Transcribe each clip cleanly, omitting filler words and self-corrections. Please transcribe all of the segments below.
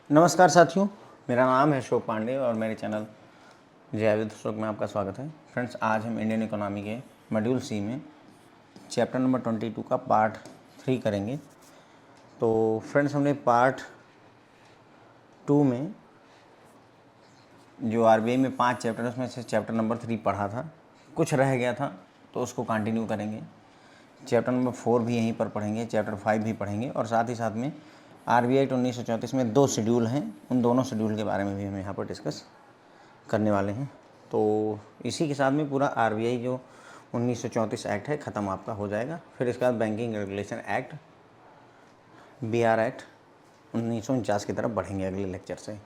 नमस्कार साथियों, मेरा नाम है अशोक पांडे और मेरे चैनल जय अशोक में आपका स्वागत है। फ्रेंड्स, आज हम इंडियन इकोनॉमी के मॉड्यूल सी में चैप्टर नंबर 22 का पार्ट 3 करेंगे। तो फ्रेंड्स, हमने पार्ट 2 में जो आरबीआई में 5 चैप्टर उसमें से चैप्टर नंबर 3 पढ़ा था, कुछ रह गया था तो उसको कंटिन्यू करेंगे। चैप्टर नंबर 4 भी यहीं पर पढ़ेंगे, चैप्टर 5 भी पढ़ेंगे और साथ ही साथ में आरबीआई एक्ट 1934 में 2 शेड्यूल हैं, उन दोनों शेड्यूल के बारे में भी हम यहाँ पर डिस्कस करने वाले हैं। तो इसी के साथ में पूरा आरबीआई जो 1934 एक्ट है ख़त्म आपका हो जाएगा। फिर इसके बाद banking regulation act, BR act 1949 की तरफ बढ़ेंगे अगले लेक्चर से।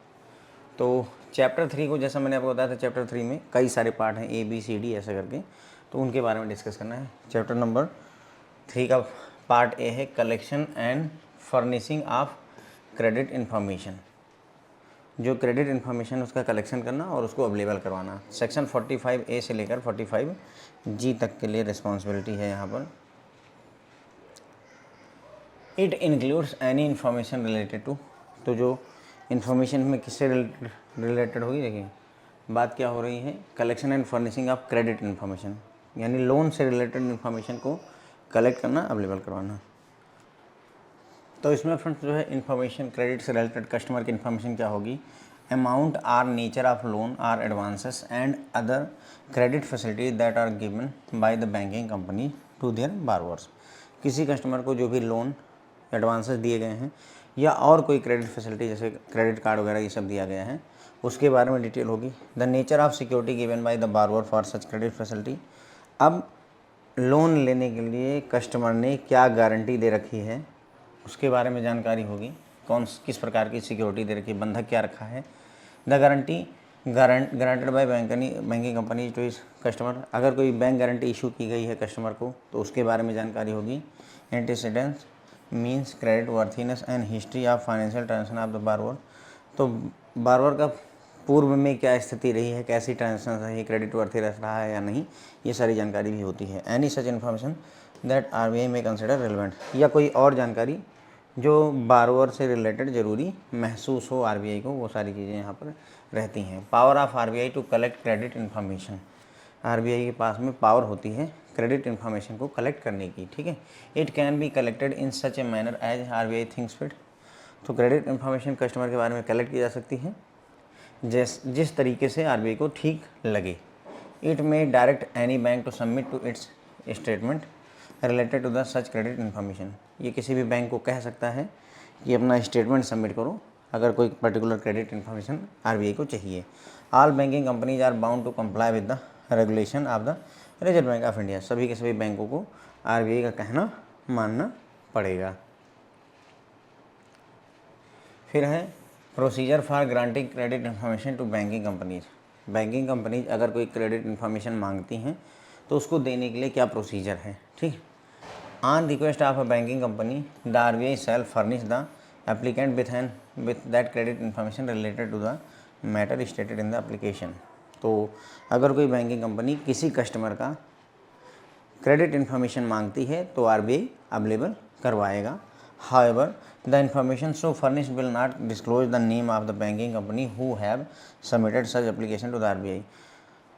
तो चैप्टर 3 को जैसा मैंने आपको बताया था, चैप्टर 3 में कई सारे पार्ट हैं, ABCD ऐसे करके, तो उनके बारे में डिस्कस करना है। चैप्टर नंबर 3 का पार्ट ए है collection and furnishing of credit information. जो क्रेडिट इन्फॉर्मेशन उसका कलेक्शन करना और उसको अवेलेबल करवाना। सेक्शन 45A से लेकर 45G तक के लिए रिस्पॉन्सिबिलिटी है यहाँ पर। It includes any information related to, तो जो इन्फॉर्मेशन में किससे रिलेटेड होगी, देखिए बात क्या हो रही है, collection and furnishing of credit information, यानी लोन से रिलेटेड इन्फॉर्मेशन को कलेक्ट करना, अवेलेबल करवाना। तो इसमें फ्रेंड्स जो है इन्फॉर्मेशन क्रेडिट से रिलेटेड कस्टमर की इन्फॉर्मेशन क्या होगी, amount or nature of loan or advances and other credit facilities that are given by the banking company to their borrowers. किसी कस्टमर को जो भी लोन एडवांसेस दिए गए हैं या और कोई क्रेडिट फैसिलिटी जैसे क्रेडिट कार्ड वगैरह ये सब दिया गया है, उसके बारे में डिटेल होगी। The nature of security given by the borrower for such credit facility. अब लोन लेने के लिए कस्टमर ने क्या गारंटी दे रखी है उसके बारे में जानकारी होगी, किस प्रकार की सिक्योरिटी दे रखी है, बंधक क्या रखा है। The guarantee guaranteed by banking company to इस कस्टमर। अगर कोई बैंक गारंटी इशू की गई है कस्टमर को तो उसके बारे में जानकारी होगी। Antecedents means credit worthiness and history of financial transaction of the borrower. तो बारवर का पूर्व में क्या स्थिति रही है, कैसी ट्रांजेक्शन रही, क्रेडिट वर्थी रहा है या नहीं, ये सारी जानकारी भी होती है। Any such information that RBI में कंसिडर रिलेवेंट, या कोई और जानकारी जो बारवर से रिलेटेड ज़रूरी महसूस हो आरबीआई को, वो सारी चीज़ें यहाँ पर रहती हैं। Power of RBI to collect credit information. RBI के पास में पावर होती है क्रेडिट इन्फॉर्मेशन को कलेक्ट करने की, ठीक है। It can be collected in such a manner as RBI thinks fit. तो क्रेडिट इन्फॉर्मेशन कस्टमर के बारे में कलेक्ट की जा सकती है जिस तरीके से आरबीआई को ठीक लगे। It may direct any bank to submit to its statement related to the such credit information. ये किसी भी बैंक को कह सकता है कि अपना स्टेटमेंट सबमिट करो अगर कोई पर्टिकुलर क्रेडिट इन्फॉर्मेशन आरबीआई को चाहिए। All banking companies are bound to comply with the regulation of the Reserve Bank of India. सभी के सभी बैंकों को आरबीआई का कहना मानना पड़ेगा। फिर है procedure for granting credit information to banking companies. Banking companies अगर कोई क्रेडिट इन्फॉर्मेशन मांगती हैं तो उसको देने के लिए क्या प्रोसीजर है, ठीक। On request of a banking company the RBI shall furnish the applicant with that credit information related to the matter stated in the application. तो अगर कोई बैंकिंग कंपनी किसी कस्टमर का क्रेडिट इन्फॉर्मेशन मांगती है तो आरबीआई अवेलेबल करवाएगा। However, the information so furnished will not disclose the name of the banking company who have submitted such application to the RBI।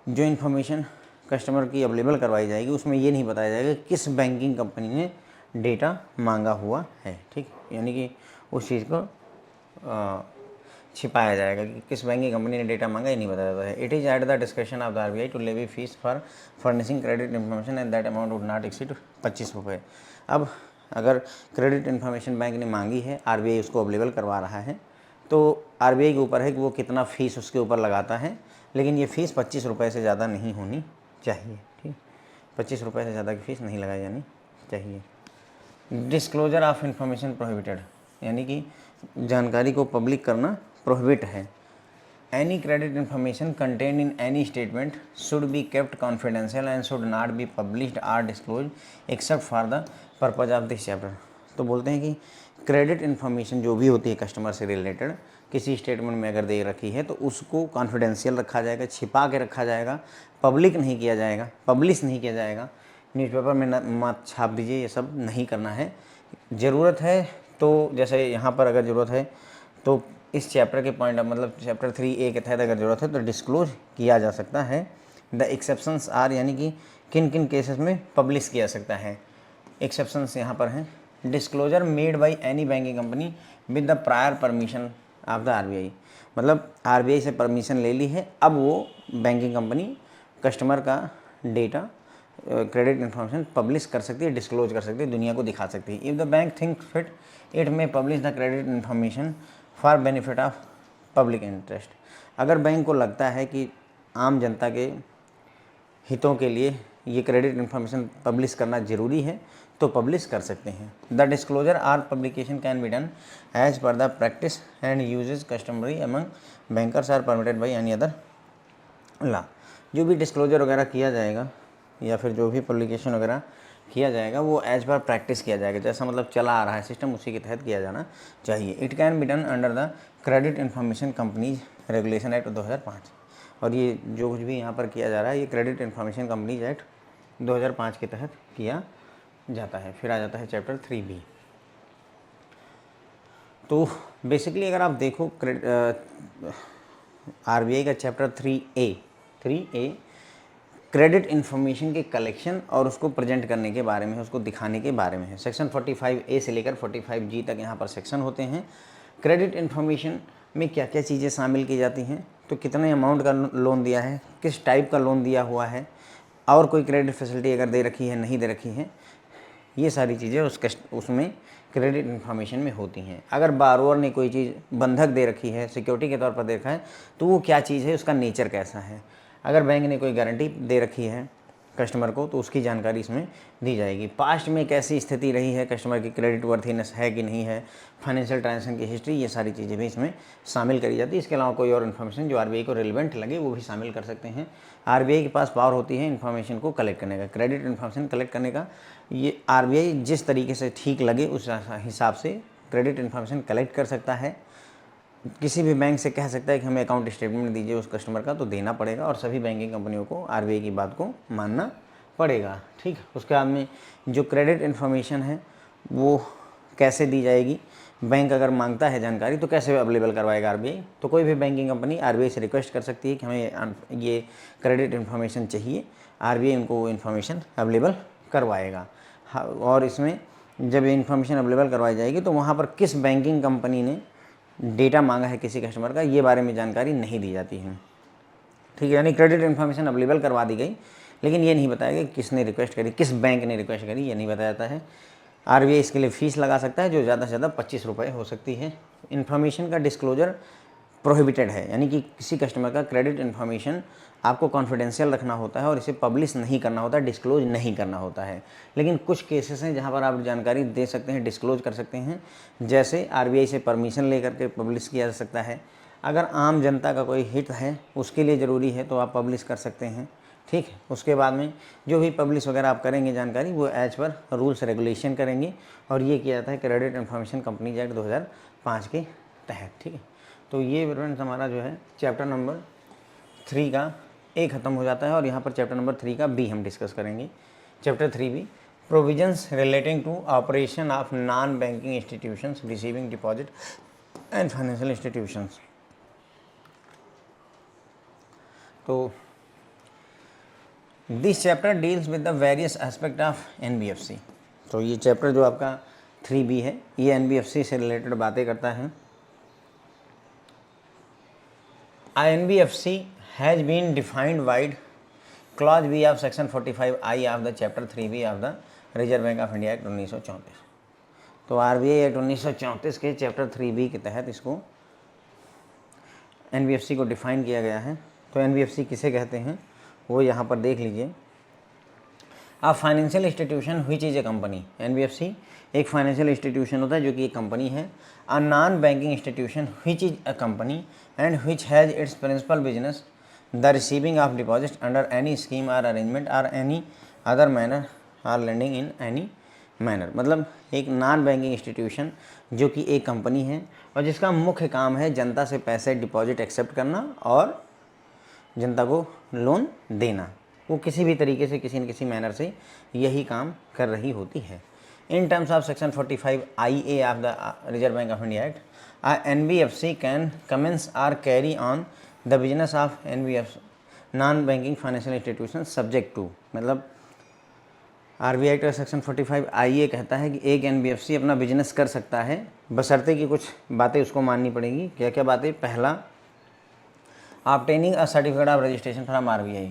जो इन्फॉर्मेशन कस्टमर की available करवाई जाएगी उसमें ये नहीं बताया जाएगा किस बैंकिंग कंपनी ने डेटा मांगा हुआ है, ठीक। यानी कि उस चीज़ को छिपाया जाएगा कि किस बैंकिंग कंपनी ने डेटा मांगा, ये नहीं बताया जाता है। It is at the description of the RBI to levy fees for furnishing credit information and that amount would not exceed 25 रुपये। अब अगर क्रेडिट इन्फॉर्मेशन बैंक ने मांगी है, आरबीआई उसको अवेलेबल करवा रहा है, तो आरबीआई के ऊपर है कि वो कितना फ़ीस उसके ऊपर लगाता है, लेकिन ये फ़ीस 25 रुपये से ज़्यादा नहीं होनी चाहिए, ठीक। 25 रुपये से ज़्यादा की फ़ीस नहीं लगाई जानी चाहिए। डिस्क्लोजर ऑफ इन्फॉर्मेशन प्रोहिबिटेड, यानी कि जानकारी को पब्लिक करना प्रोहिबिट है। Any credit information contained in any statement should be kept confidential and should not be published or disclose except for the purpose of this chapter. तो बोलते हैं कि क्रेडिट इन्फॉर्मेशन जो भी होती है कस्टमर से रिलेटेड किसी स्टेटमेंट में अगर दे रखी है तो उसको कॉन्फिडेंशियल रखा जाएगा, छिपा के रखा जाएगा, पब्लिक नहीं किया जाएगा, पब्लिश नहीं किया जाएगा, न्यूज़पेपर में मत छाप दीजिए, ये सब नहीं करना है। ज़रूरत है तो जैसे यहाँ पर अगर ज़रूरत है तो इस चैप्टर के पॉइंट मतलब चैप्टर 3A के तहत अगर ज़रूरत है तो डिस्क्लोज किया जा सकता है। द एक्सेप्शंस आर, यानी कि किन किन केसेस में पब्लिश किया सकता है। एक्सेप्शंस यहाँ पर हैं, disclosure made by any banking company with the prior permission of the RBI, मतलब आरबीआई से परमिशन ले ली है, अब वो बैंकिंग कंपनी कस्टमर का डेटा क्रेडिट इन्फॉर्मेशन पब्लिश कर सकती है, डिस्क्लोज कर सकती है, दुनिया को दिखा सकती है। If the bank think fit it may publish the credit information for benefit of public interest. अगर बैंक को लगता है कि आम जनता के हितों के लिए ये क्रेडिट इन्फॉर्मेशन पब्लिश करना ज़रूरी है तो पब्लिश कर सकते हैं। The disclosure or publication can be done as per the practice and usages customary among bankers or permitted by any other law. जो भी डिस्क्लोजर वगैरह किया जाएगा या फिर जो भी पब्लिकेशन वगैरह किया जाएगा वो एज पर प्रैक्टिस किया जाएगा, जैसा मतलब चला आ रहा है सिस्टम उसी के तहत किया जाना चाहिए। It can be done under the credit information companies regulation act 2005, और ये जो कुछ भी यहाँ पर किया जा रहा है ये क्रेडिट इन्फॉर्मेशन कंपनीज एक्ट 2005 के तहत किया जाता है। फिर आ जाता है चैप्टर 3B। तो बेसिकली अगर आप देखो आरबीआई का चैप्टर 3A क्रेडिट इन्फॉर्मेशन के कलेक्शन और उसको प्रेजेंट करने के बारे में है, उसको दिखाने के बारे में है। सेक्शन 45A से लेकर 45G तक यहाँ पर सेक्शन होते हैं। क्रेडिट इन्फॉर्मेशन में क्या क्या चीज़ें शामिल की जाती हैं, तो कितने अमाउंट का लोन दिया है, किस टाइप का लोन दिया हुआ है, और कोई क्रेडिट फैसिलिटी अगर दे रखी है नहीं दे रखी है, ये सारी चीज़ें उसमें क्रेडिट इन्फॉर्मेशन में होती हैं। अगर बारोअर ने कोई चीज़ बंधक दे रखी है, सिक्योरिटी के तौर पर दे रखा है, तो वो क्या चीज़ है, उसका नेचर कैसा है। अगर बैंक ने कोई गारंटी दे रखी है कस्टमर को तो उसकी जानकारी इसमें दी जाएगी। पास्ट में कैसी स्थिति रही है, कस्टमर की क्रेडिट वर्थीनेस है कि नहीं है, फाइनेंशियल ट्रांजैक्शन की हिस्ट्री, ये सारी चीज़ें भी इसमें शामिल करी जाती है। इसके अलावा कोई और इन्फॉर्मेशन जो आरबीआई को रिलेवेंट लगे वो भी शामिल कर सकते हैं। आरबीआई के पास पावर होती है इन्फॉर्मेशन को कलेक्ट करने का, क्रेडिट इन्फॉर्मेशन कलेक्ट करने का। ये आरबीआई जिस तरीके से ठीक लगे उस हिसाब से क्रेडिट इन्फॉर्मेशन कलेक्ट कर सकता है। किसी भी बैंक से कह सकता है कि हमें अकाउंट स्टेटमेंट दीजिए उस कस्टमर का, तो देना पड़ेगा, और सभी बैंकिंग कंपनियों को आरबीआई की बात को मानना पड़ेगा। ठीक, उसके बाद में जो क्रेडिट इन्फॉर्मेशन है वो कैसे दी जाएगी, बैंक अगर मांगता है जानकारी तो कैसे अवेलेबल करवाएगा आरबीआई। तो कोई भी बैंकिंग कंपनी आरबीआई से रिक्वेस्ट कर सकती है कि हमें ये क्रेडिट इन्फॉर्मेशन चाहिए, आरबीआई उनको वो इन्फॉर्मेशन अवेलेबल करवाएगा। और इसमें जब ये इन्फॉर्मेशन अवेलेबल करवाई जाएगी तो वहाँ पर किस बैंकिंग कंपनी ने डेटा मांगा है किसी कस्टमर का, ये बारे में जानकारी नहीं दी जाती है। ठीक है, यानी क्रेडिट इन्फॉर्मेशन अवेलेबल करवा दी गई, लेकिन ये नहीं बताया गया किसने रिक्वेस्ट करी, किस बैंक ने रिक्वेस्ट करी, ये नहीं बताया जाता है। आरबीआई इसके लिए फ़ीस लगा सकता है जो ज़्यादा से ज़्यादा 25 रुपये हो सकती है। इन्फॉर्मेशन का डिस्क्लोजर प्रोहिबिटेड है, यानी कि किसी कस्टमर का क्रेडिट इन्फॉर्मेशन आपको कॉन्फिडेंशियल रखना होता है और इसे पब्लिश नहीं करना होता, डिस्क्लोज नहीं करना होता है। लेकिन कुछ केसेस हैं जहां पर आप जानकारी दे सकते हैं, डिस्क्लोज कर सकते हैं, जैसे आरबीआई से परमिशन लेकर के पब्लिश किया जा सकता है। अगर आम जनता का कोई हित है उसके लिए ज़रूरी है तो आप पब्लिश कर सकते हैं। ठीक है, उसके बाद में जो भी पब्लिश वगैरह आप करेंगे जानकारी वो एज पर रूल्स रेगुलेशन करेंगे, और ये किया जाता है क्रेडिट इन्फॉर्मेशन कंपनीज एक्ट 2005 के तहत। ठीक है, तो ये फ्रेंड्स हमारा जो है चैप्टर नंबर 3 का A ख़त्म हो जाता है, और यहाँ पर चैप्टर नंबर 3 का B हम डिस्कस करेंगे। Chapter 3B provisions relating to operation of non banking institutions receiving deposit and financial institutions. तो this chapter deals with the various aspect of NBFC। तो ये चैप्टर जो आपका 3B है ये NBFC से रिलेटेड बातें करता है। NBFC has been defined wide clause B of section 45I of the chapter 3B of the reserve Bank of India act 1934। तो आरबीआई एक्ट 1934 के चैप्टर 3B के तहत इसको NBFC को डिफाइन किया गया है। तो NBFC किसे कहते हैं वो यहाँ पर देख लीजिए। A financial institution which is a company, NBFC एक फाइनेंशियल इंस्टीट्यूशन होता है जो कि एक कंपनी है। A non banking institution which is a company and which has its principal business the receiving of deposit under any scheme or arrangement or any other manner or lending in any manner. मतलब एक non banking institution जो कि एक company है और जिसका मुख्य काम है जनता से पैसे डिपॉजिट एक्सेप्ट करना और जनता को लोन देना। वो किसी भी तरीके से किसी न किसी मैनर से यही काम कर रही होती है। In terms of section 45IA of the Reserve Bank of India act, NBFC can commence or carry on the business of NBFC non banking financial institution subject to, मतलब RBI का सेक्शन 45IA कहता है कि एक NBFC अपना business कर सकता है बशर्ते कि कुछ बातें उसको माननी पड़ेगी। क्या क्या बातें? पहला, obtaining a certificate of registration from RBI।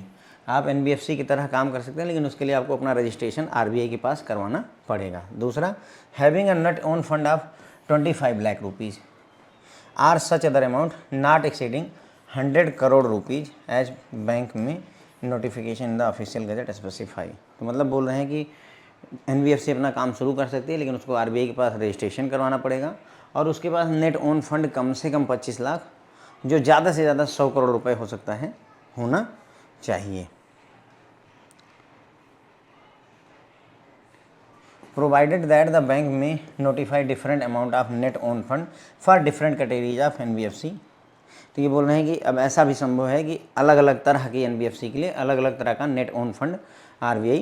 आप NBFC की तरह काम कर सकते हैं, लेकिन उसके लिए आपको अपना रजिस्ट्रेशन RBI के पास करवाना पड़ेगा। दूसरा, having a net own fund of 25 lakh rupees or such other amount not exceeding 100 crore rupees as bank may notification in the official gazette specify. तो मतलब बोल रहे हैं कि NBFC अपना काम शुरू कर सकती है, लेकिन उसको RBI के पास रजिस्ट्रेशन करवाना पड़ेगा, और उसके पास नेट ओन फंड कम से कम 25 लाख, जो ज़्यादा से ज़्यादा 100 करोड़ रुपए हो सकता है, होना चाहिए। प्रोवाइडेड दैट द बैंक में notify different amount of net own fund for different categories of NBFC। तो ये बोल रहे हैं कि अब ऐसा भी संभव है कि अलग अलग तरह की NBFC के लिए अलग अलग तरह का net own fund RBI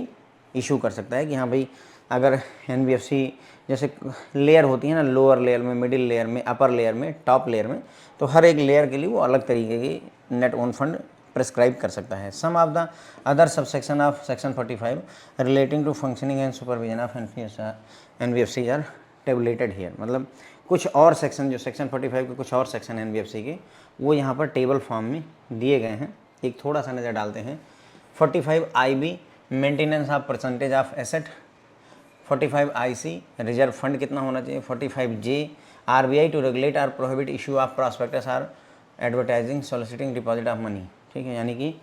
issue कर सकता है। कि हाँ भाई, अगर NBFC जैसे लेयर होती है ना, लोअर लेयर में, मिडिल लेयर में, अपर लेयर में, टॉप लेयर में, तो हर एक लेयर के लिए वो अलग तरीके की नेट ओन फंड प्रेस्क्राइब कर सकता है। Some of the other subsection of section 45 relating to functioning and supervision of NBFC are tabulated here. मतलब कुछ और सेक्शन, जो सेक्शन 45 के कुछ और सेक्शन NBFC के, वो यहाँ पर टेबल फॉर्म में दिए गए हैं। एक थोड़ा सा नज़र डालते हैं। 45IB maintenance of percentage of asset, 45IC reserve fund कितना होना चाहिए, 45J RBI टू रेगुलेट और प्रोहिबिट इशू ऑफ प्रॉस्पेक्टस और advertising soliciting deposit of money. ठीक है, यानी कि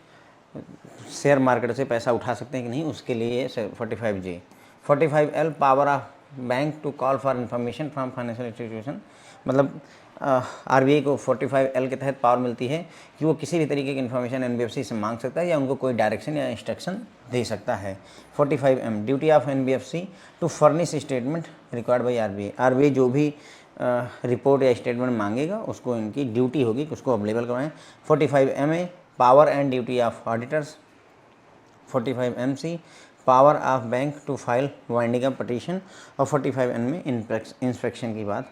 शेयर मार्केट से पैसा उठा सकते हैं कि नहीं, उसके लिए 45J। 45L power of bank to call for information from financial institution. मतलब RBI को 45L के तहत पावर मिलती है कि वो किसी भी तरीके की इन्फॉर्मेशन NBFC से मांग सकता है या उनको कोई डायरेक्शन या इंस्ट्रक्शन दे सकता है। 45M duty of NBFC to furnish statement required by RBI। RBI जो भी रिपोर्ट या स्टेटमेंट मांगेगा उसको इनकी ड्यूटी होगी कि उसको अवेलेबल करवाएं। 45MA power and duty of auditors. 45MC power of bank to file winding up petition. और 45N में इंस्पेक्शन की बात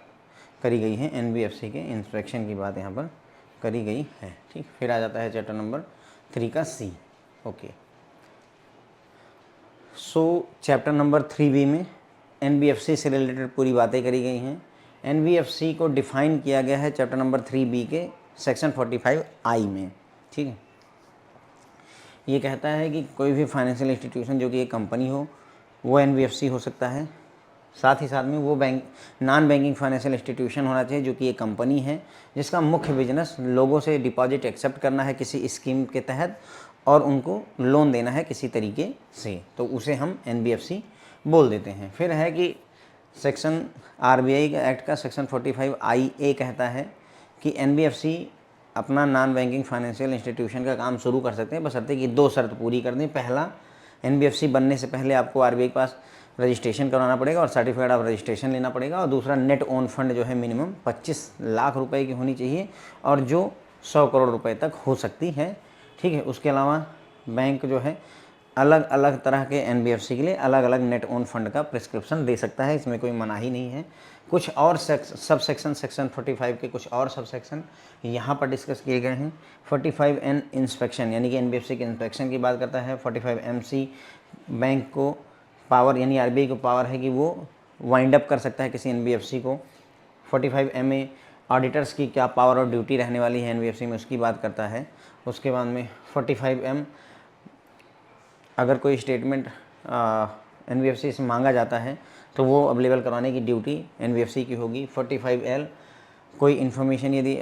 करी गई है, NBFC के इंस्पेक्शन की बात यहाँ पर करी गई है। ठीक, फिर आ जाता है चैप्टर नंबर 3 का C। ओके, सो चैप्टर नंबर 3B में NBFC से रिलेटेड पूरी बातें करी गई हैं। NBFC को डिफाइन किया गया है चैप्टर नंबर 3B के सेक्शन 45I में। ठीक है, ये कहता है कि कोई भी फाइनेंशियल इंस्टीट्यूशन जो कि एक कंपनी हो, वो NBFC हो सकता है। साथ ही साथ में वो bank non banking financial institution होना चाहिए जो कि एक कंपनी है जिसका मुख्य बिजनेस लोगों से डिपॉजिट एक्सेप्ट करना है किसी स्कीम के तहत और उनको लोन देना है किसी तरीके से, तो उसे हम NBFC बोल देते हैं। फिर है कि सेक्शन RBI का एक्ट का सेक्शन 45IA कहता है कि NBFC अपना नॉन बैंकिंग फाइनेंशियल इंस्टीट्यूशन का काम शुरू कर सकते हैं बशर्ते कि 2 शर्त पूरी कर दें। पहला, NBFC बनने से पहले आपको RBI के पास रजिस्ट्रेशन करवाना पड़ेगा और सर्टिफिकेट ऑफ रजिस्ट्रेशन लेना पड़ेगा। और दूसरा, नेट ओन फंड जो है मिनिमम 25 लाख रुपए की होनी चाहिए और जो 100 करोड़ रुपए तक हो सकती है। ठीक है, उसके अलावा बैंक जो है अलग अलग तरह के NBFC के लिए अलग अलग नेट ओन फंड का प्रिस्क्रिप्शन दे सकता है, इसमें कोई मनाही नहीं है। कुछ और सब सेक्शन सेक्शन 45 के कुछ और सब सेक्शन यहाँ पर डिस्कस किए गए हैं। 45N इंस्पेक्शन यानी कि NBFC के इंस्पेक्शन की बात करता है। 45MC बैंक को पावर यानी RBI को पावर है कि वो वाइंड अप कर सकता है किसी NBFC को। 45MA ऑडिटर्स की क्या पावर और ड्यूटी रहने वाली है NBFC में, उसकी बात करता है। उसके बाद में 45M अगर कोई स्टेटमेंट NBFC से मांगा जाता है तो वो अवेलेबल करवाने की ड्यूटी NBFC की होगी। 45L कोई इन्फॉर्मेशन यदि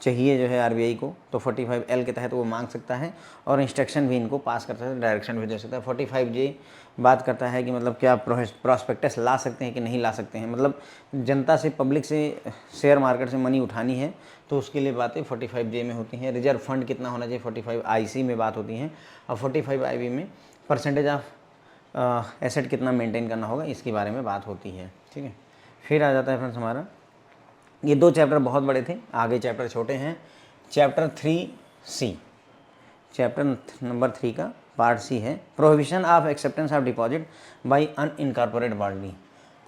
चाहिए जो है RBI को तो 45L के तहत वो मांग सकता है और इंस्ट्रक्शन भी इनको पास कर सकता है, डायरेक्शन भी दे सकता है। 45J बात करता है कि मतलब क्या प्रॉस्पेक्टस ला सकते हैं कि नहीं ला सकते हैं, मतलब जनता से, पब्लिक से, शेयर मार्केट से मनी उठानी है तो उसके लिए बातें 45J में होती हैं। रिजर्व फंड कितना होना चाहिए 45IC में बात होती हैं और 45IB में परसेंटेज ऑफ एसेट कितना मेंटेन करना होगा इसके बारे में बात होती है। ठीक है, फिर आ जाता है फ्रेंड्स हमारा, ये 2 चैप्टर बहुत बड़े थे, आगे चैप्टर छोटे हैं। चैप्टर 3C, चैप्टर नंबर 3 का पार्ट C है, prohibition of acceptance of deposit by unincorporated body.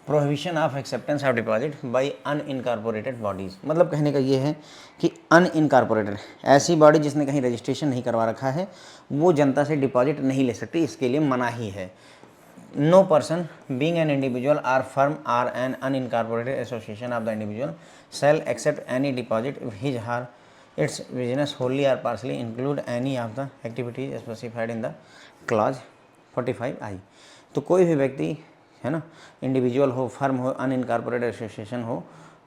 Prohibition of acceptance of deposit by unincorporated bodies, मतलब कहने का ये है कि अनइनकॉर्पोरेटेड ऐसी बॉडी जिसने कहीं रजिस्ट्रेशन नहीं करवा रखा है वो जनता से डिपॉजिट नहीं ले सकती, इसके लिए मना ही है। No person being an individual or firm or an unincorporated association of the individual shall accept any deposit if his or its business wholly or partially include any of the activities specified in the clause 45I। तो कोई भी व्यक्ति है ना, individual हो, firm हो, unincorporated association हो,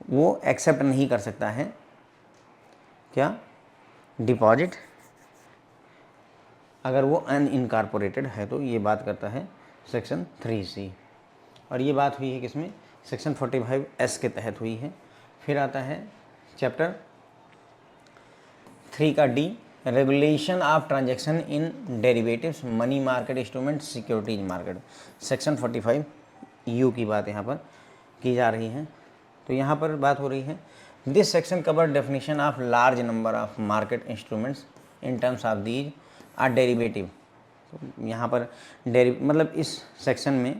वो एक्सेप्ट नहीं कर सकता है क्या, डिपॉजिट, अगर वो अनइनकॉर्पोरेटेड है। तो ये बात करता है सेक्शन 3C, और ये बात हुई है किसमें, सेक्शन 45S के तहत हुई है। फिर आता है चैप्टर 3 का D, regulation of transaction in derivatives, money market instrument, securities market. Section 45U की बात यहाँ पर की जा रही है। तो यहाँ पर बात हो रही है, this section cover definition of large number of market instruments in terms of these are derivative. तो यहाँ पर मतलब इस सेक्शन में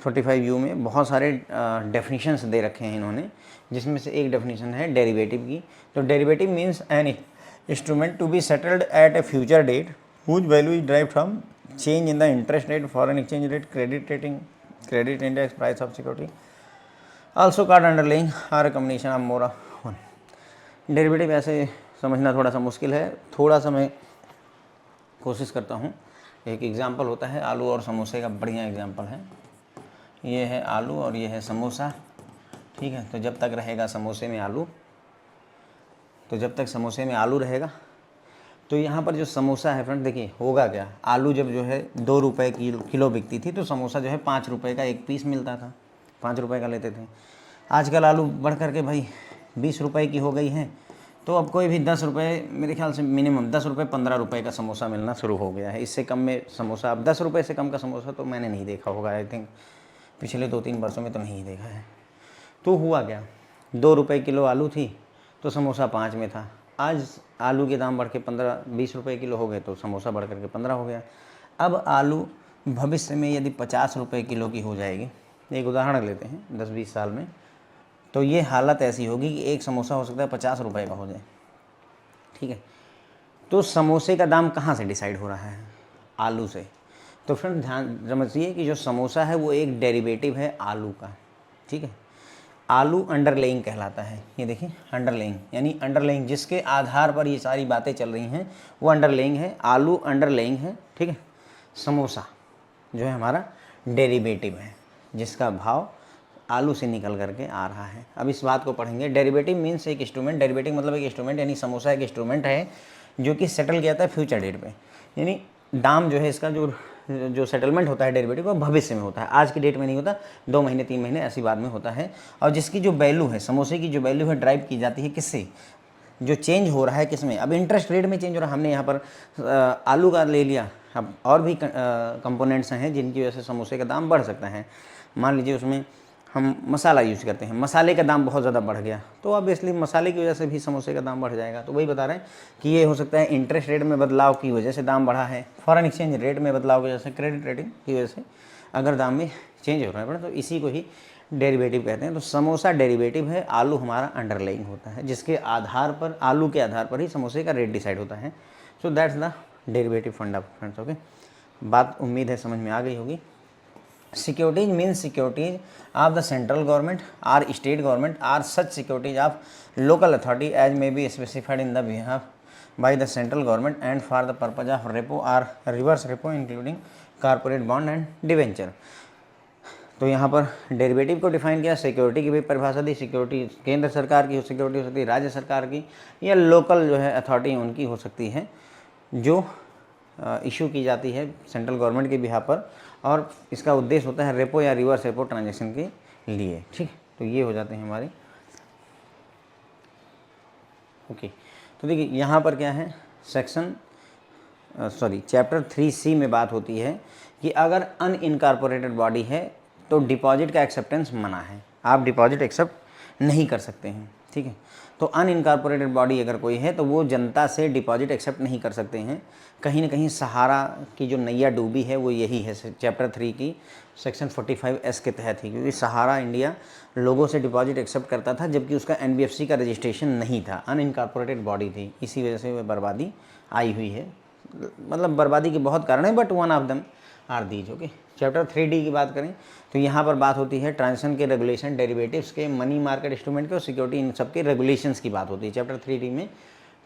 45U में बहुत सारे डेफिनेशंस दे रखे हैं इन्होंने, जिसमें से एक डेफिनेशन है डेरिवेटिव की। तो derivative means an instrument to be settled at a future date whose value is drive from change in the interest rate, foreign exchange rate, credit rating, credit index, price of security, also called underlying or combination of more of one. Derivative ऐसे समझना थोड़ा सा मुश्किल है, थोड़ा सा मैं कोशिश करता हूँ। एक एग्जाम्पल होता है आलू और समोसे का, बढ़िया एग्जाम्पल है। ये है आलू और ये है समोसा, ठीक है। तो जब तक रहेगा समोसे में आलू, तो जब तक समोसे में आलू रहेगा, तो यहाँ पर जो समोसा है फ्रेंड, देखिए होगा क्या, आलू जब जो है 2 रुपये किलो बिकती थी, तो समोसा जो है 5 रुपये का एक पीस मिलता था, 5 रुपये का लेते थे। आजकल आलू बढ़ करके भाई 20 रुपये की हो गई है, तो अब कोई भी 10 रुपये, मेरे ख्याल से मिनिमम 10 रुपये 15 रुपये का समोसा मिलना शुरू हो गया है। इससे कम में समोसा, अब 10 रुपये से कम का समोसा तो मैंने नहीं देखा होगा, आई थिंक पिछले 2-3 वर्षों में तो नहीं देखा है। तो हुआ क्या, 2 रुपये किलो आलू थी तो समोसा 5 में था। आज आलू के दाम बढ़ के 15-20 रुपये किलो हो गए, तो समोसा बढ़ करके 15 हो गया। अब आलू भविष्य में यदि 50 रुपये किलो की हो जाएगी, एक उदाहरण लेते हैं 10-20 साल में, तो ये हालत ऐसी होगी कि एक समोसा हो सकता है 50 रुपये का हो जाए, ठीक है। तो समोसे का दाम कहाँ से डिसाइड हो रहा है, आलू से। तो फ्रेंड ध्यान समझिए कि जो समोसा है वो एक डेरिवेटिव है आलू का, ठीक है। आलू अंडरलेइंग कहलाता है, ये देखिए अंडरलेइंग, यानी अंडरलेइंग जिसके आधार पर ये सारी बातें चल रही हैं वो अंडरलेइंग है, आलू अंडरलेइंग है, ठीक है। समोसा जो है हमारा डेरिवेटिव है, जिसका भाव आलू से निकल करके आ रहा है। अब इस बात को पढ़ेंगे। डेरिवेटिव मीन्स एक इंस्ट्रूमेंट, डेरिवेटिव मतलब एक इंस्ट्रूमेंट, यानी समोसा एक इंस्ट्रूमेंट है जो कि सेटल किया था फ्यूचर डेट पे, यानी दाम जो है इसका जो सेटलमेंट होता है डेरिवेटिव वो भविष्य में होता है, आज की डेट में नहीं होता, 2 महीने 3 महीने ऐसी बाद में होता है। और जिसकी जो वैल्यू है, समोसे की जो वैल्यू है, ड्राइव की जाती है किससे, जो चेंज हो रहा है किसमें, अब इंटरेस्ट रेट में चेंज हो रहा है। हमने यहाँ पर आलू का ले लिया, अब और भी कंपोनेंट्स हैं जिनकी वजह से समोसे का दाम बढ़ सकता है। मान लीजिए उसमें हम मसाला यूज़ करते हैं, मसाले का दाम बहुत ज़्यादा बढ़ गया, तो अब इसलिए मसाले की वजह से भी समोसे का दाम बढ़ जाएगा। तो वही बता रहे हैं कि ये हो सकता है इंटरेस्ट रेट में बदलाव की वजह से दाम बढ़ा है, फॉरेन एक्सचेंज रेट में बदलाव की वजह से, क्रेडिट रेटिंग की वजह से अगर दाम में चेंज हो रहा है, तो इसी को ही डेरिवेटिव कहते हैं। तो समोसा डेरिवेटिव है, आलू हमारा अंडरलाइंग होता है, जिसके आधार पर, आलू के आधार पर ही समोसे का रेट डिसाइड होता है। सो दैट्स द डेरिवेटिव फंडा फ्रेंड्स। ओके, बात उम्मीद है समझ में आ गई होगी। Securities means securities of the central government or state government or such securities of local authority as may be specified in the behalf by the central government and for the purpose of repo or reverse repo including corporate bond and debenture। तो यहाँ पर derivative को define किया, security की भी परिभाषा दी। Security केंद्र सरकार की सिक्योरिटी हो सकती है, राज्य सरकार की, या लोकल जो है अथॉरिटी उनकी हो सकती है, जो इशू की जाती है सेंट्रल गवर्नमेंट के बिहाफ पर, और इसका उद्देश्य होता है रेपो या रिवर्स रेपो ट्रांजैक्शन के लिए, ठीक। तो ये हो जाते हैं हमारे। ओके, तो देखिए यहाँ पर क्या है, चैप्टर 3C में बात होती है कि अगर अनइनकॉर्पोरेटेड बॉडी है तो डिपॉजिट का एक्सेप्टेंस मना है, आप डिपॉजिट एक्सेप्ट नहीं कर सकते हैं, ठीक है। तो अनइनकॉर्पोरेटेड बॉडी अगर कोई है तो वो जनता से डिपॉजिट एक्सेप्ट नहीं कर सकते हैं। कहीं ना कहीं सहारा की जो नैया डूबी है वो यही है, चैप्टर 3 की सेक्शन 45S के तहत ही, क्योंकि सहारा इंडिया लोगों से डिपॉजिट एक्सेप्ट करता था जबकि उसका NBFC का रजिस्ट्रेशन नहीं था, अनइनकॉर्पोरेटेड बॉडी थी, इसी वजह से वह बर्बादी आई हुई है। मतलब बर्बादी के बहुत कारण है, but one of them are these. Okay, chapter 3D की बात करें तो यहाँ पर बात होती है ट्रांजेक्शन के रेगुलेशन, डेरिवेटिव्स के, मनी मार्केट इंस्ट्रूमेंट के और सिक्योरिटी, इन सब के रेगुलेशंस की बात होती है। चैप्टर 3D में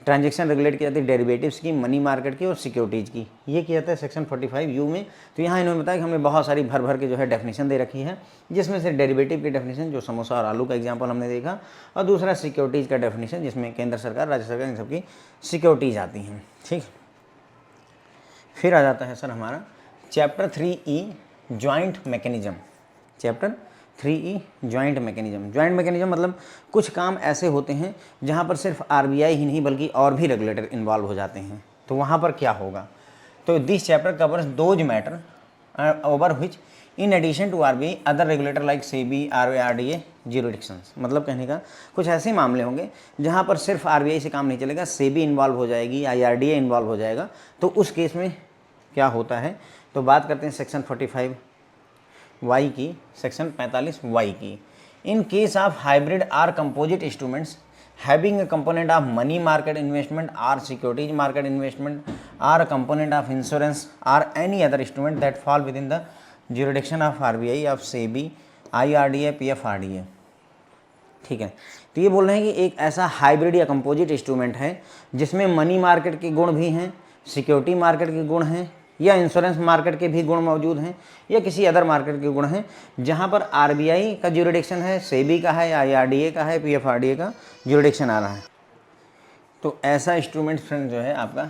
ट्रांजैक्शन रेगुलेट की जाती है डेरिवेटिव्स की, मनी मार्केट की और सिक्योरिटीज़ की। ये किया जाता है सेक्शन 45U में। तो यहाँ इन्होंने बताया कि हमने बहुत सारी भर भर के जो है डेफिनेशन दे रखी है, जिसमें से डेरिवेटिव की डेफिनेशन जो समोसा और आलू का एग्जांपल हमने देखा, और दूसरा सिक्योरिटीज़ का डेफिनेशन जिसमें केंद्र सरकार, राज्य सरकार, इन सबकी सिक्योरिटीज़ आती हैं। ठीक, फिर आ जाता है सर हमारा chapter 3E joint mechanism. Chapter 3E joint mechanism. Joint mechanism मतलब कुछ काम ऐसे होते हैं जहाँ पर सिर्फ RBI ही नहीं बल्कि और भी रेगुलेटर इन्वॉल्व हो जाते हैं, तो वहाँ पर क्या होगा। तो this chapter covers those matter over which in addition to RBI other regulator like SEBI, RDA jurisdictions. मतलब कहने का कुछ ऐसे मामले होंगे जहाँ पर सिर्फ RBI से काम नहीं चलेगा, SEBI इन्वॉल्व हो जाएगी, IRDA इन्वॉल्व हो जाएगा। तो उस केस में क्या होता है, तो बात करते हैं सेक्शन 45Y की, सेक्शन 45Y की। In case of hybrid or composite instruments having a component of money market investment or securities market investment or component of insurance or any other instrument that fall within the jurisdiction of RBI, of SEBI, IRDA, PFRDA। ठीक है, तो ये बोल रहे हैं कि एक ऐसा हाइब्रिड या कंपोजिट इंस्ट्रूमेंट है जिसमें मनी मार्केट के गुण भी हैं, सिक्योरिटी मार्केट के गुण हैं, या इंश्योरेंस मार्केट के भी गुण मौजूद हैं, या किसी अदर मार्केट के गुण हैं, जहां पर RBI का ज्यूरिडिक्शन है, SEBI का है, IRDA का है, PFRDA का ज्यूरिडिक्शन आ रहा है। तो ऐसा इंस्ट्रूमेंट फ्रेंड जो है आपका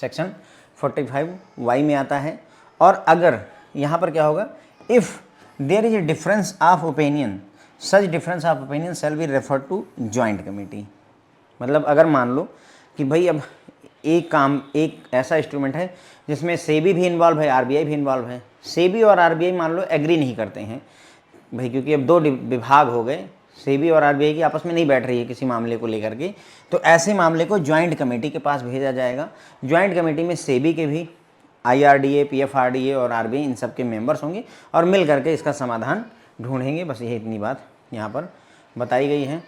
सेक्शन 45Y में आता है। और अगर यहाँ पर क्या होगा, if there is a difference of opinion such difference of opinion shall be refer to joint committee. मतलब अगर मान लो कि भाई अब एक ऐसा इंस्ट्रूमेंट है जिसमें SEBI भी इन्वॉल्व है, RBI भी इन्वॉल्व है। SEBI और RBI मान लो एग्री नहीं करते हैं भाई, क्योंकि अब दो विभाग हो गए, SEBI और RBI की आपस में नहीं बैठ रही है किसी मामले को लेकर के, तो ऐसे मामले को ज्वाइंट कमेटी के पास भेजा जाएगा। ज्वाइंट कमेटी में SEBI के भी, IRDA, PFRDA और RBI इन सब के मेंबर्स होंगे और मिल करके इसका समाधान ढूंढेंगे। बस यही इतनी बात यहाँ पर बताई गई है।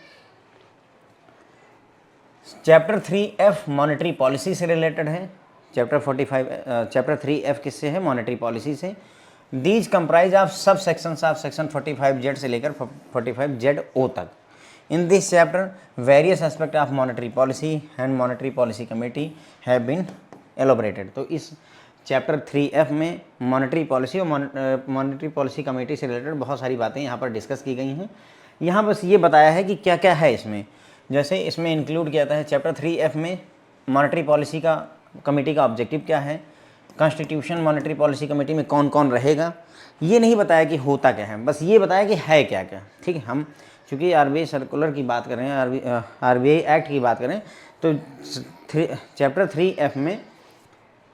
चैप्टर 3F मॉनेटरी पॉलिसी से रिलेटेड है। चैप्टर 3F किससे है, मॉनेटरी पॉलिसी से। These comprise of sub sections of section 45Z से लेकर 45ZO तक। In this chapter various aspect of monetary policy and monetary policy committee have been elaborated. तो इस चैप्टर 3F में मॉनेटरी पॉलिसी और मॉनेटरी पॉलिसी कमेटी से related बहुत सारी बातें यहाँ पर डिस्कस की गई हैं। यहाँ बस ये बताया है कि क्या क्या है इसमें। जैसे इसमें इंक्लूड किया जाता है चैप्टर 3F में मॉनेटरी पॉलिसी का कमेटी का ऑब्जेक्टिव क्या है, कॉन्स्टिट्यूशन मॉनेटरी पॉलिसी कमेटी में कौन कौन रहेगा, ये नहीं बताया कि होता क्या है, बस ये बताया कि है क्या क्या। ठीक है, हम चूँकि RBI सर्कुलर की बात करें, RBI एक्ट की बात करें, तो चैप्टर 3F में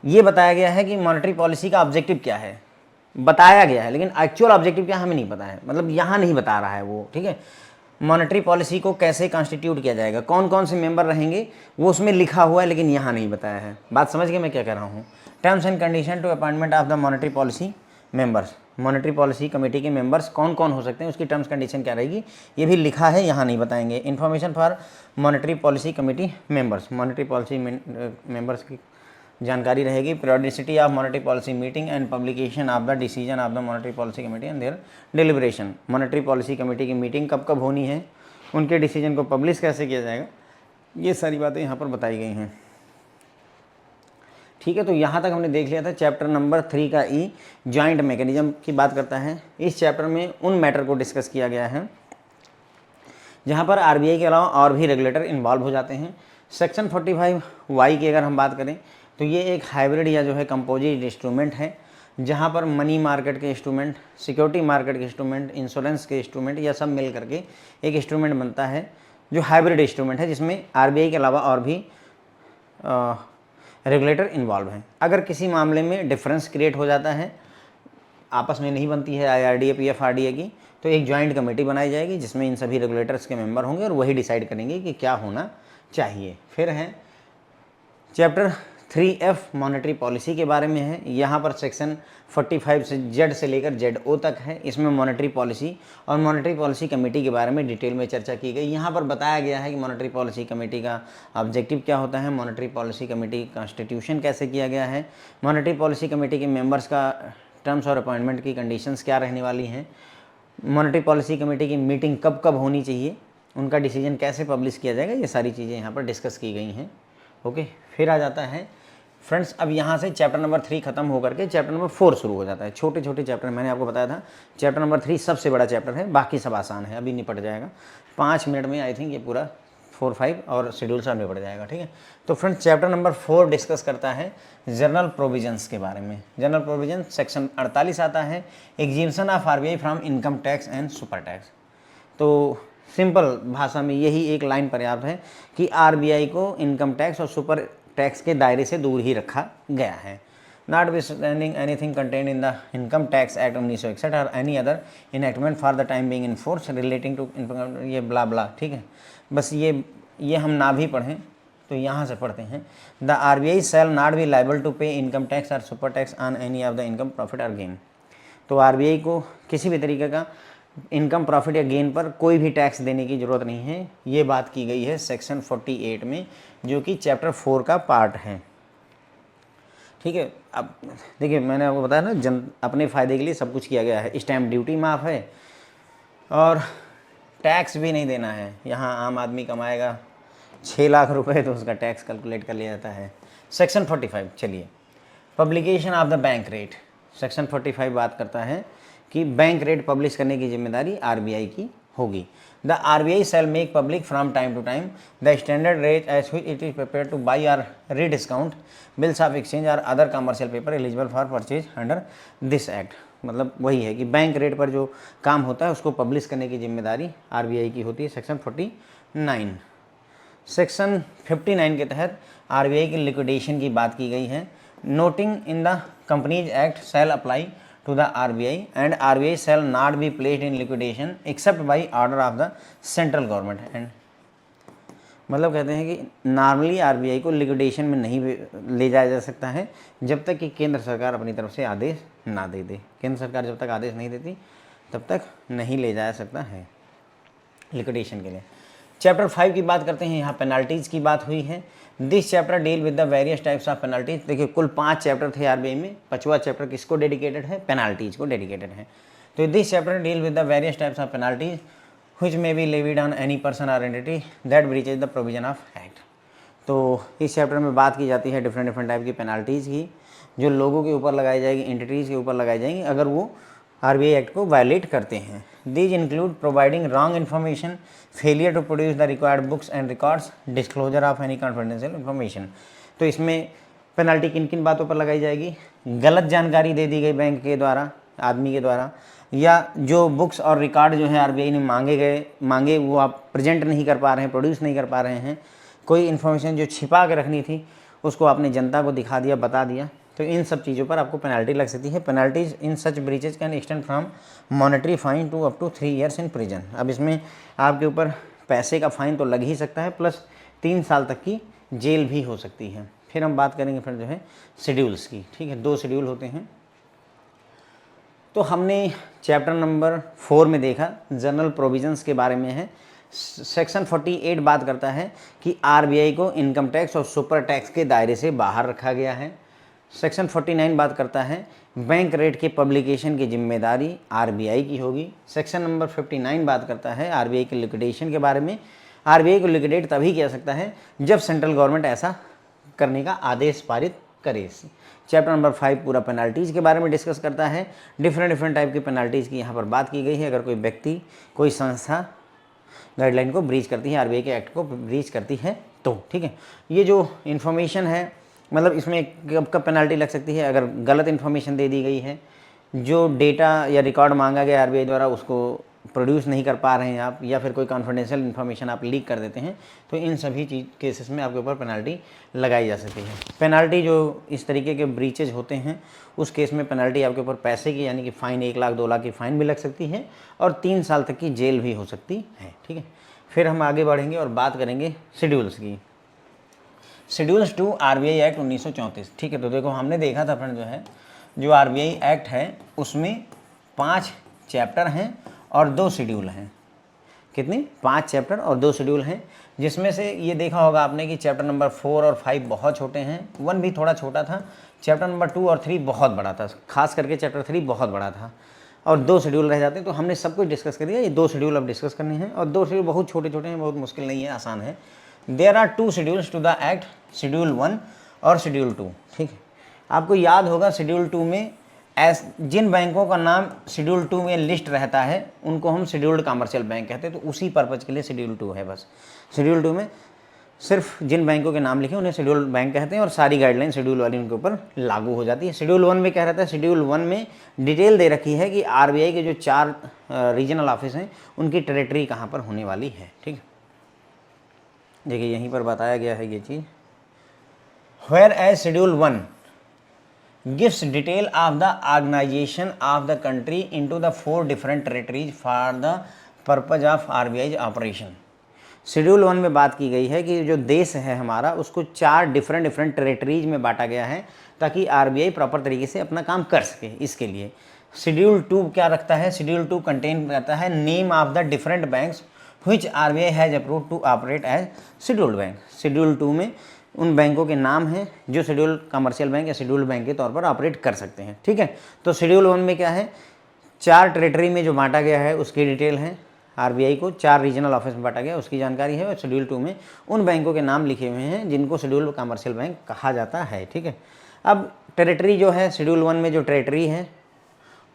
ये बताया गया है कि मॉनेटरी पॉलिसी का ऑब्जेक्टिव क्या है, बताया गया है, लेकिन एक्चुअल ऑब्जेक्टिव क्या हमें नहीं पता है, मतलब यहाँ नहीं बता रहा है वो। ठीक है, मॉनेटरी पॉलिसी को कैसे कॉन्स्टिट्यूट किया जाएगा, कौन कौन से मेंबर रहेंगे, वो उसमें लिखा हुआ है लेकिन यहाँ नहीं बताया है। बात समझ गए मैं क्या कह रहा हूँ। Terms and condition to appointment of the monetary policy members, monetary policy committee के मेंबर्स कौन कौन हो सकते हैं, उसकी टर्म्स कंडीशन क्या रहेगी, ये भी लिखा है, यहाँ नहीं बताएंगे। Information for monetary policy committee members, monetary policy members की जानकारी रहेगी। Periodicity of monetary policy meeting and publication of the decision of the monetary policy committee and their deliberation. Monetary policy committee की मीटिंग कब कब होनी है, उनके decision को पब्लिश कैसे किया जाएगा, ये सारी बातें यहाँ पर बताई गई हैं। ठीक है, तो यहाँ तक हमने देख लिया था। चैप्टर नंबर 3 का E जॉइंट मैकेनिज्म की बात करता है। इस चैप्टर में उन मैटर को डिस्कस किया गया है जहाँ पर RBI के अलावा और भी रेगुलेटर इन्वॉल्व हो जाते हैं। सेक्शन 45Y की अगर हम बात करें तो ये एक हाइब्रिड या जो है कंपोजिट इंस्ट्रूमेंट है, जहाँ पर मनी मार्केट के इंस्ट्रूमेंट, सिक्योरिटी मार्केट के इंस्ट्रूमेंट, इंश्योरेंस के इंस्ट्रूमेंट, या सब मिल करके एक इंस्ट्रूमेंट बनता है जो हाइब्रिड इंस्ट्रूमेंट है, जिसमें RBI के अलावा और भी रेगुलेटर इन्वॉल्व हैं। अगर किसी मामले में डिफरेंस क्रिएट हो जाता है, आपस में नहीं बनती है IRDA PFRDA की, तो एक जॉइंट कमेटी बनाई जाएगी जिसमें इन सभी रेगुलेटर्स के मेंबर होंगे और वही डिसाइड करेंगे कि क्या होना चाहिए। फिर है चैप्टर 3F मॉनेटरी पॉलिसी के बारे में है। यहाँ पर सेक्शन 45 से जेड से लेकर ZO तक है। इसमें मॉनेटरी पॉलिसी और मॉनेटरी पॉलिसी कमेटी के बारे में डिटेल में चर्चा की गई। यहाँ पर बताया गया है कि मॉनेटरी पॉलिसी कमेटी का ऑब्जेक्टिव क्या होता है, मॉनेटरी पॉलिसी कमेटी कॉन्स्टिट्यूशन कैसे किया गया है, मॉनेटरी पॉलिसी कमेटी के मेंबर्स का टर्म्स और अपॉइंटमेंट की कंडीशंस क्या रहने वाली हैं, मॉनेटरी पॉलिसी कमेटी की मीटिंग कब कब होनी चाहिए, उनका डिसीजन कैसे पब्लिश किया जाएगा, ये सारी चीज़ें यहाँ पर डिस्कस की गई हैं। ओके, फिर आ जाता है फ्रेंड्स, अब यहाँ से चैप्टर नंबर 3 खत्म होकर के चैप्टर नंबर 4 शुरू हो जाता है। छोटे छोटे चैप्टर, मैंने आपको बताया था चैप्टर नंबर 3 सबसे बड़ा चैप्टर है, बाकी सब आसान है, अभी निपट जाएगा 5 मिनट में। आई थिंक ये पूरा 4-5 और शेड्यूल सब निपट जाएगा, ठीक है। तो फ्रेंड्स चैप्टर नंबर 4 डिस्कस करता है जनरल प्रोविजंस के बारे में। जनरल प्रोविजन सेक्शन 48 आता है, exemption of RBI from income tax and super tax. तो सिंपल भाषा में यही एक लाइन पर्याप्त है कि RBI को इनकम टैक्स और सुपर टैक्स के दायरे से दूर ही रखा गया है। Notwithstanding anything content in the income tax act 1961 or any other enactment for the time being in force relating to ये ब्ला ब्ला, ठीक है। बस ये हम ना भी पढ़ें तो यहाँ से पढ़ते हैं, the RBI shall not be liable to pay income tax और super tax on any of the income profit or gain. तो RBI को किसी भी तरीके का इनकम प्रॉफिट या गेन पर कोई भी टैक्स देने की ज़रूरत नहीं है। ये बात की गई है सेक्शन 48 में, जो कि चैप्टर 4 का पार्ट है, ठीक है। अब देखिए, मैंने आपको बताया ना, अपने फ़ायदे के लिए सब कुछ किया गया है। स्टैम्प ड्यूटी माफ़ है और टैक्स भी नहीं देना है। यहाँ आम आदमी कमाएगा 6 लाख रुपए तो उसका टैक्स कैलकुलेट कर लिया जाता है। सेक्शन 45, चलिए, publication of the bank rate. Section 45 बात करता है कि बैंक रेट पब्लिश करने की जिम्मेदारी RBI की होगी। The RBI shall make public from time to time the standard rate as which it is prepare to buy or rediscount bills of exchange और other commercial paper eligible for purchase under this act. मतलब वही है कि bank rate पर जो काम होता है उसको पब्लिश करने की जिम्मेदारी RBI की होती है। सेक्शन 49, सेक्शन 59 के तहत RBI की लिक्विडेशन की बात की गई है। Noting in the companies act shall apply to the RBI and RBI shall not be placed in liquidation except by order of the central government and मतलब कहते हैं कि नॉर्मली RBI को लिक्विडेशन में नहीं ले जाया जा सकता है जब तक कि केंद्र सरकार अपनी तरफ से आदेश ना दे दे। केंद्र सरकार जब तक आदेश नहीं देती तब तक नहीं ले जाया सकता है लिक्विडेशन के लिए। चैप्टर 5 की बात करते हैं, यहाँ पेनाल्टीज़ की बात हुई है। This chapter deal with the various types of penalties. देखिए, कुल 5 चैप्टर थे RBI में, 5वां चैप्टर किसको डेडिकेटेड है, पेनाल्टीज को डेडिकेटेड है। तो this chapter deal with the various types of penalties which may be levied on any person और entity that breaches the provision of act. तो इस चैप्टर में बात की जाती है डिफरेंट टाइप की पेनाल्टीज़ की, जो लोगों के ऊपर लगाई जाएगी, एंटिटीज़ के ऊपर लगाई जाएंगी अगर वो RBI एक्ट को वायलेट करते हैं। These include providing wrong information, failure to produce the required books and records, disclosure of any confidential information। तो इसमें पेनल्टी किन किन बातों पर लगाई जाएगी? गलत जानकारी दे दी गई बैंक के द्वारा, आदमी के द्वारा, या जो बुक्स और रिकॉर्ड जो है RBI ने मांगे वो आप प्रेजेंट नहीं कर पा रहे हैं, प्रोड्यूस नहीं कर पा रहे हैं। कोई इन्फॉर्मेशन जो छिपा के रखनी थी उसको आपने जनता को दिखा दिया, बता दिया, तो इन सब चीज़ों पर आपको पेनल्टी लग सकती है। Penalties in such breaches can extend from monetary fine to up to 3 years in prison. अब इसमें आपके ऊपर पैसे का फाइन तो लग ही सकता है, प्लस 3 साल तक की जेल भी हो सकती है। फिर हम बात करेंगे फिर जो है शेड्यूल्स की, ठीक है। 2 शेड्यूल होते हैं। तो हमने चैप्टर नंबर 4 में देखा जनरल प्रोविजंस के बारे में है। सेक्शन 48 बात करता है कि RBI को इनकम टैक्स और सुपर टैक्स के दायरे से बाहर रखा गया है। सेक्शन 49 बात करता है बैंक रेट के पब्लिकेशन की जिम्मेदारी RBI की होगी। सेक्शन नंबर 59 बात करता है RBI के लिक्विडेशन के बारे में। RBI को लिक्विडेट तभी किया सकता है जब सेंट्रल गवर्नमेंट ऐसा करने का आदेश पारित करे। चैप्टर नंबर 5 पूरा पेनाल्टीज़ के बारे में डिस्कस करता है। डिफरेंट टाइप की पेनाल्टीज़ की यहाँ पर बात की गई है। अगर कोई व्यक्ति, कोई संस्था गाइडलाइन को ब्रीच करती है, RBI के एक्ट को ब्रीच करती है तो, ठीक है। ये जो इन्फॉर्मेशन है, मतलब इसमें कब पेनल्टी लग सकती है? अगर गलत इन्फॉर्मेशन दे दी गई है, जो डेटा या रिकॉर्ड मांगा गया RBI द्वारा उसको प्रोड्यूस नहीं कर पा रहे हैं आप, या फिर कोई कॉन्फिडेंशियल इन्फॉर्मेशन आप लीक कर देते हैं, तो इन सभी केसेस में आपके ऊपर पेनल्टी लगाई जा सकती है। पेनल्टी जो इस तरीके के ब्रीचेज होते हैं उस केस में पेनल्टी आपके ऊपर पैसे की यानी कि फ़ाइन 1 लाख 2 लाख की फ़ाइन भी लग सकती है और 3 साल तक की जेल भी हो सकती है। ठीक है, फिर हम आगे बढ़ेंगे और बात करेंगे शेड्यूल्स की। Schedules to RBI act 1934। ठीक है, तो देखो हमने देखा था फ्रेंड जो RBI एक्ट है उसमें 5 चैप्टर हैं और 2 शेड्यूल हैं। कितने? 5 चैप्टर और 2 शेड्यूल हैं, जिसमें से ये देखा होगा आपने कि चैप्टर नंबर 4 और 5 बहुत छोटे हैं, 1 भी थोड़ा छोटा था, चैप्टर नंबर 2 और 3 बहुत बड़ा था, खास करके चैप्टर 3 बहुत बड़ा था और 2 शेड्यूल रह जाते हैं। तो हमने सब कुछ डिस्कस कर दिया, ये 2 शेड्यूल अब डिस्कस करने हैं और 2 शेड्यूल बहुत छोटे छोटे हैं, बहुत मुश्किल नहीं है, आसान है। There are 2 schedules to the act, schedule 1 और शेड्यूल 2। ठीक है, आपको याद होगा शेड्यूल 2 में जिन बैंकों का नाम शेड्यूल 2 में लिस्ट रहता है उनको हम शेड्यूल्ड कमर्शियल बैंक कहते हैं, तो उसी पर्पज़ के लिए शेड्यूल 2 है। बस शेड्यूल 2 में सिर्फ जिन बैंकों के नाम लिखे उन्हें शेड्यूल बैंक कहते हैं और सारी गाइडलाइन शेड्यूल वाली उनके ऊपर लागू हो जाती है। शेड्यूल 1 में क्या रहता है? शेड्यूल 1 में डिटेल दे रखी है कि RBI के जो 4 रीजनल ऑफिस हैं उनकी टेरिटरी कहाँ पर होने वाली है। ठीक है, देखिए यहीं पर बताया गया है ये चीज़। Whereas schedule 1 gives detail of the organization of the country into the 4 different territories for the purpose of RBI's operation। Schedule 1 में बात की गई है कि जो देश है हमारा उसको 4 डिफरेंट टेरिटरीज में बांटा गया है ताकि RBI प्रॉपर तरीके से अपना काम कर सके। इसके लिए शेड्यूल 2 क्या रखता है? शेड्यूल 2 कंटेन करता है name of the different banks which RBI has approved to operate as scheduled bank. Schedule 2 में उन बैंकों के नाम हैं जो शेड्यूल कमर्शियल बैंक या शेड्यूल्ड बैंक के तौर पर ऑपरेट कर सकते हैं। ठीक है, तो शेड्यूल 1 में क्या है? 4 टेरिटरी में जो बांटा गया है उसकी डिटेल है, RBI को 4 रीजनल ऑफिस में बांटा गया उसकी जानकारी है और शेड्यूल 2 में उन बैंकों के नाम लिखे हुए हैं जिनको शेड्यूल कमर्शियल बैंक कहा जाता है। ठीक है, अब टेरिटरी जो है शेड्यूल 1 में जो टेरिटरी है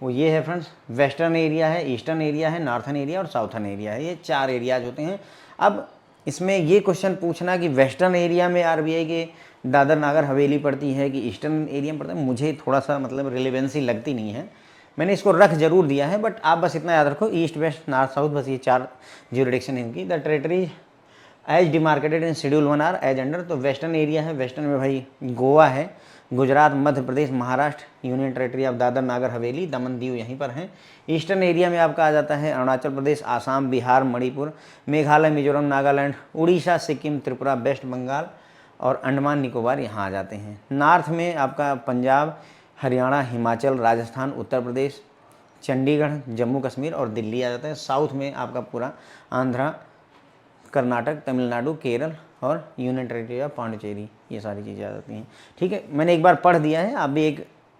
वो ये है फ्रेंड्स, वेस्टर्न एरिया है, ईस्टर्न एरिया है, नॉर्थन एरिया और साउथर्न एरिया है, ये 4 एरियाज होते हैं। अब इसमें ये क्वेश्चन पूछना कि वेस्टर्न एरिया में RBI के दादर नागर हवेली पड़ती है कि ईस्टर्न एरिया में पड़ता है, मुझे थोड़ा सा मतलब रिलेवेंसी लगती नहीं है, मैंने इसको रख जरूर दिया है, बट आप बस इतना याद रखो ईस्ट वेस्ट नॉर्थ साउथ, बस ये 4 ज्यूरिडिक्शन इनकी। The territory as demarcated in schedule 1 are as under, तो वेस्टर्न एरिया है, वेस्टर्न में भाई गोवा है, Gujarat, Madhya Pradesh, Maharashtra, union territory of Dadra Nagar Haveli, Daman Diu यहीं पर हैं। ईस्टर्न एरिया में आपका आ जाता है अरुणाचल प्रदेश, आसाम, बिहार, मणिपुर, मेघालय, मिजोरम, नागालैंड, उड़ीसा, सिक्किम, त्रिपुरा, वेस्ट बंगाल और अंडमान निकोबार यहाँ आ जाते हैं। नॉर्थ में आपका पंजाब, हरियाणा, हिमाचल, राजस्थान, उत्तर प्रदेश, चंडीगढ़, जम्मू कश्मीर और दिल्ली आ जाता है। साउथ में आपका पूरा आंध्रा, कर्नाटक, तमिलनाडु, केरल और यूनियन टेरिटरी ऑफ पांडिचेरी, ये सारी चीज़ें आ जाती हैं। ठीक है, मैंने एक बार पढ़ दिया है, आप भी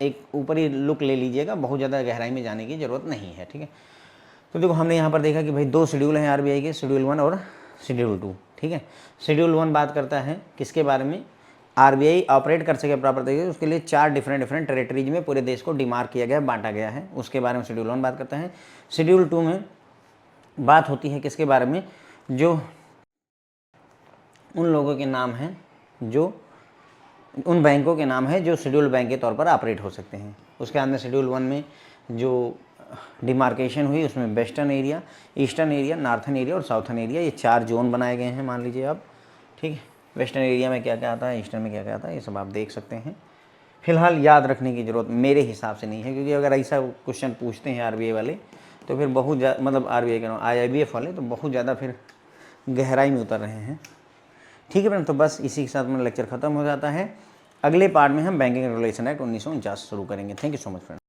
एक ऊपरी लुक ले लीजिएगा, बहुत ज़्यादा गहराई में जाने की ज़रूरत नहीं है। ठीक है, तो देखो हमने यहाँ पर देखा कि भाई 2 शेड्यूल हैं RBI के, शेड्यूल 1 और शेड्यूल 2। ठीक है, शेड्यूल 1 बात करता है किसके बारे में? RBI ऑपरेट कर सके प्रॉपर तरीके से उसके लिए 4 डिफरेंट टेरिटरीज में पूरे देश को डिमार्क किया गया, बांटा गया है, उसके बारे में शेड्यूल 1 बात करता है। शेड्यूल 2 में बात होती है किसके बारे में? जो उन लोगों के नाम हैं, जो उन बैंकों के नाम है जो शेड्यूल बैंक के तौर पर ऑपरेट हो सकते हैं। उसके अंदर शेड्यूल 1 में जो डिमार्केशन हुई उसमें western area, eastern area, northern area और साउथर्न एरिया, ये 4 जोन बनाए गए हैं, मान लीजिए आप। ठीक है, वेस्टर्न एरिया में क्या क्या आता है, ईस्टर्न में क्या क्या आता है, ये सब आप देख सकते हैं। फिलहाल याद रखने की ज़रूरत मेरे हिसाब से नहीं है, क्योंकि अगर ऐसा क्वेश्चन पूछते हैं RBI वाले तो फिर बहुत मतलब RBI के IIBF वाले तो बहुत ज़्यादा फिर गहराई में उतर रहे हैं। ठीक है फ्रेंड, तो बस इसी के साथ मेरा लेक्चर खत्म हो जाता है। अगले पार्ट में हम बैंकिंग रेगुलेशन एक्ट 1949 शुरू करेंगे। Thank you so much friend.